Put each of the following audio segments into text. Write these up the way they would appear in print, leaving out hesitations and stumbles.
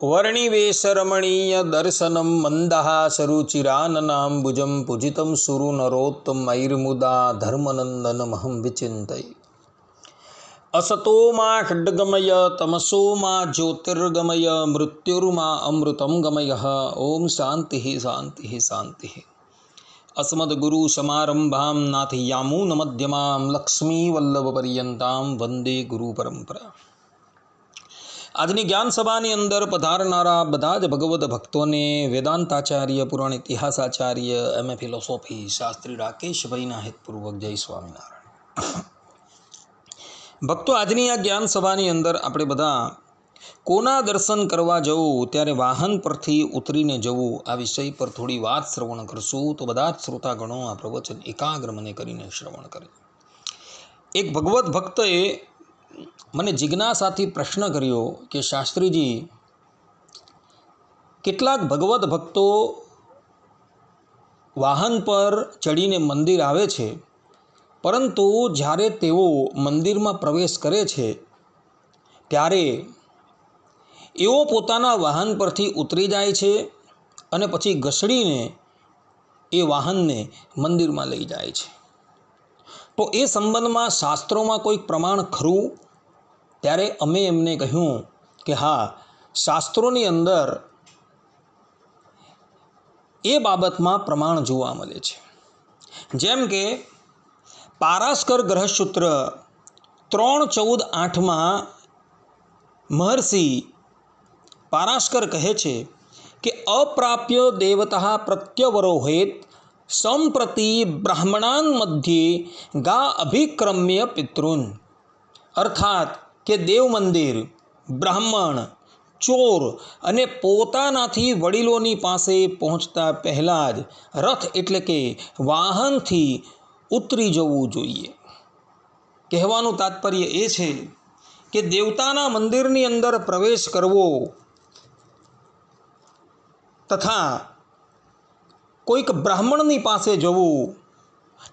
वर्णिवेशरमणीय दर्शनं मन्दहासरुचिराननाम्बुजं पूजितं सुरनरोत्तमैर्मुदा धर्मनन्दनमहं विचिन्तये। असतो मा खड्गमय तमसो मा ज्योतिर्गमय मृत्युर्मा अमृतं गमयः। ओम शांति शांति शांति। अस्मद्गुरुसमारम्भां नाथयामुनमध्यमां लक्ष्मीवल्लभपर्यन्तां वंदे गुरुपरंपरा। આજની જ્ઞાન સભાની અંદર પધારનારા બધા જ ભગવદ્ ભક્તોને વેદાંતાચાર્ય, પુરાણ ઇતિહાસાચાર્ય, એમએ ફિલોસોફી શાસ્ત્રી રાકેશભાઈના હિતપૂર્વક જય સ્વામિનારાયણ। ભક્તો, આજની આ જ્ઞાન સભાની અંદર આપણે બધા કોના દર્શન કરવા જવું, ત્યારે વાહન પરથી ઉતરીને જવું, આ વિષય પર થોડી વાત શ્રવણ કરશું તો બધા જ શ્રોતાગણો આ પ્રવચન એકાગ્ર મને કરીને શ્રવણ કરે। એક ભગવદ્ ભક્તએ મને જિજ્ઞાસાથી પ્રશ્ન કર્યો કે શાસ્ત્રીજી, કેટલાક ભગવદ્ ભક્તો વાહન પર ચડીને મંદિર આવે છે, પરંતુ જ્યારે તેઓ મંદિરમાં પ્રવેશ કરે છે ત્યારે એઓ પોતાના વાહન પરથી ઉતરી જાય છે અને પછી ઘસડીને એ વાહનને મંદિરમાં લઈ જાય છે। તો એ સંબંધમાં શાસ્ત્રોમાં કોઈક પ્રમાણ ખરું? ત્યારે અમે એમને કહ્યું કે હા, શાસ્ત્રોની અંદર એ બાબતમાં પ્રમાણ જોવા મળે છે। જેમ કે પારાશર ગ્રહસૂત્ર 3.14.8માં મહર્ષિ પારાશર કહે છે કે અપ્રાપ્ય દેવતા પ્રત્યવરોહેત સંપ્રતિ બ્રાહ્મણાન મધ્યે ગા અભિક્રમ્ય પિતૃન। અર્થાત કે દેવ મંદિર, બ્રાહ્મણ, ચોર અને પોતાનાથી વડીલોની પાસે પહોંચતા પહેલાં જ રથ એટલે કે વાહનથી ઉતરી જવું જોઈએ। કહેવાનું તાત્પર્ય એ છે કે દેવતાના મંદિરની અંદર પ્રવેશ કરવો તથા કોઈક બ્રાહ્મણની પાસે જવું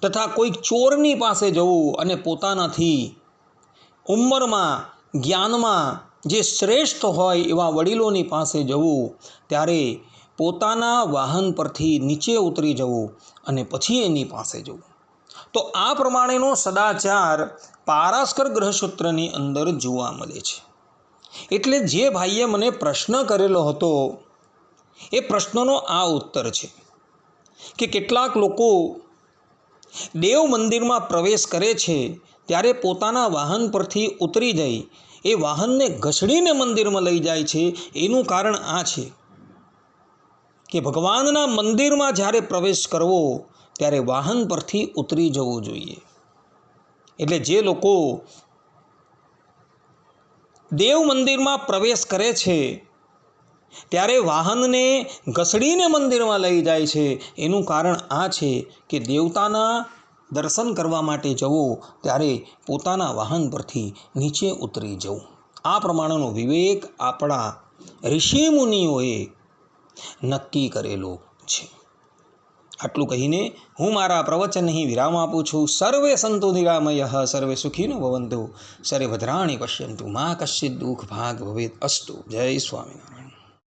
તથા કોઈક ચોરની પાસે જવું અને પોતાનાથી ઉંમરમાં, જ્ઞાનમાં જે શ્રેષ્ઠ હોય એવા વડીલોની પાસે જવું, ત્યારે પોતાના વાહન પરથી નીચે ઉતરી જવું અને પછી એની પાસે જવું। તો આ પ્રમાણેનો સદાચાર પારાશર ગ્રહસૂત્રની અંદર જોવા મળે છે। એટલે જે ભાઈએ મને પ્રશ્ન કરેલો હતો એ પ્રશ્નનો આ ઉત્તર છે કે કેટલાક લોકો દેવ મંદિરમાં પ્રવેશ કરે છે ત્યારે પોતાના વાહન પરથી ઉતરી જઈ એ વાહનને ઘસડીને મંદિરમાં લઈ જાય છે। એનું કારણ આ છે કે ભગવાનના મંદિરમાં જ્યારે પ્રવેશ કરવો ત્યારે વાહન પરથી ઉતરી જવું જોઈએ। એટલે જે લોકો દેવ મંદિરમાં પ્રવેશ કરે છે ત્યારે વાહનને ઘસડીને મંદિરમાં લઈ જાય છે, એનું કારણ આ છે કે દેવતાના દર્શન કરવા માટે જવું ત્યારે પોતાના વાહન પરથી નીચે ઉતરી જવું। આ પ્રમાણેનો વિવેક આપણા ઋષિમુનિઓએ નક્કી કરેલો છે। આટલું કહીને હું મારા પ્રવચન અહીં વિરામ આપું છું। સર્વે સંતો નિરામયઃ, સર્વે સુખીનો ભવન્તુ, સર્વે ભદ્રાણિ પશ્યન્તુ, મા કશ્ચિદ દુઃખ ભાગ ભવેત અસ્તુ। જય સ્વામિનારાયણ।